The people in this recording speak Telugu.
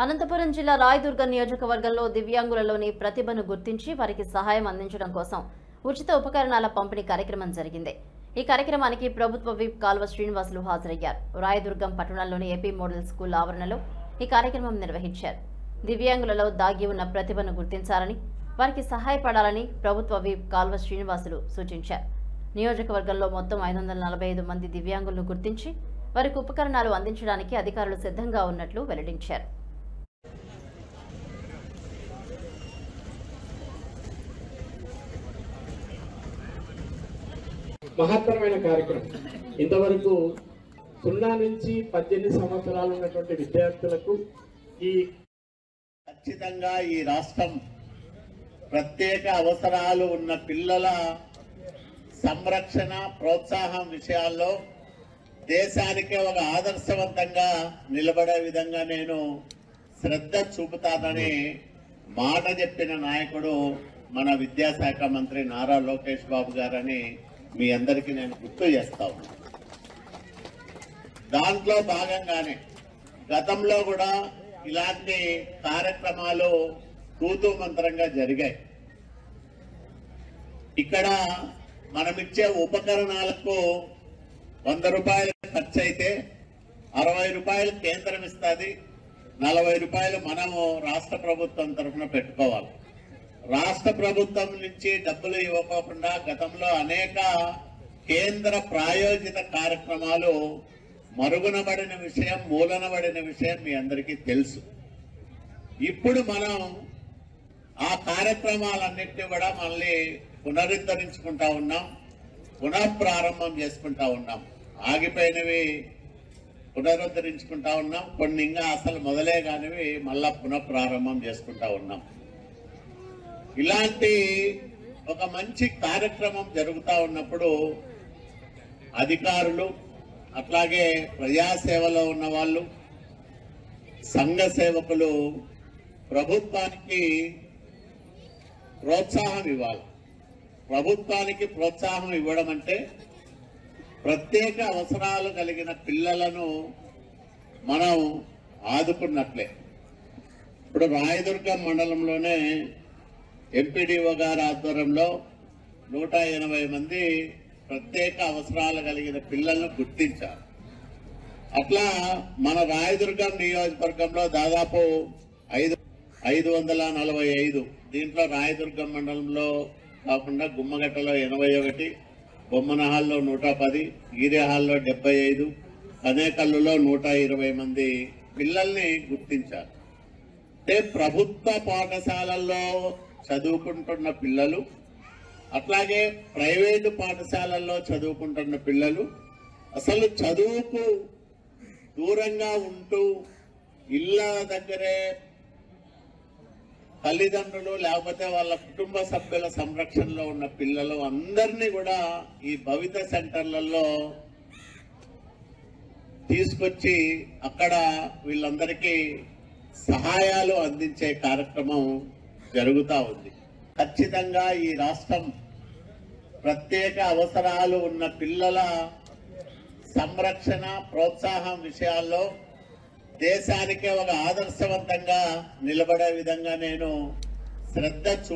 అనంతపురం జిల్లా రాయదుర్గ నియోజకవర్గంలో దివ్యాంగులలోని ప్రతిభను గుర్తించి వారికి సహాయం అందించడం కోసం ఉచిత ఉపకరణాల పంపిణీ కార్యక్రమం జరిగింది। ఈ కార్యక్రమానికి ప్రభుత్వ విప్ కాల్వ శ్రీనివాసులు హాజరయ్యారు। రాయదుర్గం పట్టణంలోని ఏపీ మోడల్ స్కూల్ ఆవరణలో ఈ కార్యక్రమం నిర్వహించారు। దివ్యాంగులలో దాగి ఉన్న ప్రతిభను గుర్తించాలని, వారికి సహాయపడాలని ప్రభుత్వ విప్ కాల్వ శ్రీనివాసులు సూచించారు। నియోజకవర్గంలో మొత్తం 545 మంది దివ్యాంగులను గుర్తించి వారికి ఉపకరణాలు అందించడానికి అధికారులు సిద్ధంగా ఉన్నట్లు వెల్లడించారు। మహత్తరమైన కార్యక్రమం। ఇంతవరకు 0 నుంచి 18 సంవత్సరాలు ఉన్నటువంటి విద్యార్థులకు ఖచ్చితంగా ఈ రాష్ట్రం ప్రత్యేక అవసరాలు ఉన్న పిల్లల సంరక్షణ ప్రోత్సాహం విషయాల్లో దేశానికి ఒక ఆదర్శవంతంగా నిలబడే విధంగా నేను శ్రద్ధ చూపుతానని మాట చెప్పిన నాయకుడు మన విద్యాశాఖ మంత్రి నారా లోకేష్ బాబు గారని మీ అందరికీ నేను గుర్తు చేస్తాను। దాంట్లో భాగంగానే గతంలో కూడా ఇలాంటి కార్యక్రమాలు తూతూ మంత్రంగా జరిగాయి। ఇక్కడ మనమిచ్చే ఉపకరణాలకు 100 రూపాయలు ఖర్చు అయితే 60 రూపాయలు కేంద్రం ఇస్తుంది, 40 రూపాయలు మనము రాష్ట్ర ప్రభుత్వం తరఫున పెట్టుకోవాలి। రాష్ట్ర ప్రభుత్వం నుంచి డబ్బులు ఇవ్వకుండా గతంలో అనేక కేంద్ర ప్రాయోజిత కార్యక్రమాలు మరుగునబడిన విషయం, మూలనబడిన విషయం మీ అందరికీ తెలుసు। ఇప్పుడు మనం ఆ కార్యక్రమాలన్నింటినీ కూడా మళ్ళీ పునరుద్ధరించుకుంటా ఉన్నాం, పునఃప్రారంభం చేసుకుంటా ఉన్నాం। ఆగిపోయినవి పునరుద్ధరించుకుంటా ఉన్నాం, కొన్ని ఇంకా అసలు మొదలే కానివి మళ్ళా పునఃప్రారంభం చేసుకుంటా ఉన్నాం। ఇలాంటి ఒక మంచి కార్యక్రమం జరుగుతూ ఉన్నప్పుడు అధికారులు, అట్లాగే ప్రజాసేవలో ఉన్న వాళ్ళు, సంఘ సేవకులు ప్రభుత్వానికి ప్రోత్సాహం ఇవ్వాలి। ప్రభుత్వానికి ప్రోత్సాహం ఇవ్వడం అంటే ప్రత్యేక అవసరాలు కలిగిన పిల్లలను మనం ఆదుకున్నట్లే। ఇప్పుడు రాయదుర్గం మండలంలోనే ఎంపీడీఓ గారి ఆధ్వర్యంలో 180 మంది ప్రత్యేక అవసరాలు కలిగిన పిల్లలను గుర్తించారు। అట్లా మన రాయదుర్గం నియోజకవర్గంలో దాదాపు 545, దీంట్లో రాయదుర్గం మండలంలో కాకుండా గుమ్మగట్టలో 81, బొమ్మనహాల్లో 110, గీరేహాల్లో 75, కనేకల్లులో 120 మంది పిల్లల్ని గుర్తించారు। అంటే ప్రభుత్వ పాఠశాలల్లో చదువుకుంటున్న పిల్లలు, అట్లాగే ప్రైవేటు పాఠశాలల్లో చదువుకుంటున్న పిల్లలు అసలు చదువుకు దూరంగా ఉంటూ ఇళ్ళ దగ్గరే తల్లిదండ్రులు లేకపోతే వాళ్ళ కుటుంబ సభ్యుల సంరక్షణలో ఉన్న పిల్లలు అందరినీ కూడా ఈ భవిత సెంటర్లలో తీసుకొచ్చి అక్కడ వీళ్ళందరికీ సహాయాలు అందించే కార్యక్రమం జరుగుతూ ఉంది। ఖచ్చితంగా ఈ రాష్ట్రం ప్రత్యేక అవసరాలు ఉన్న పిల్లల సంరక్షణ ప్రోత్సాహం విషయాల్లో దేశానికి ఒక ఆదర్శవంతంగా నిలబడే విధంగా నేను శ్రద్ధ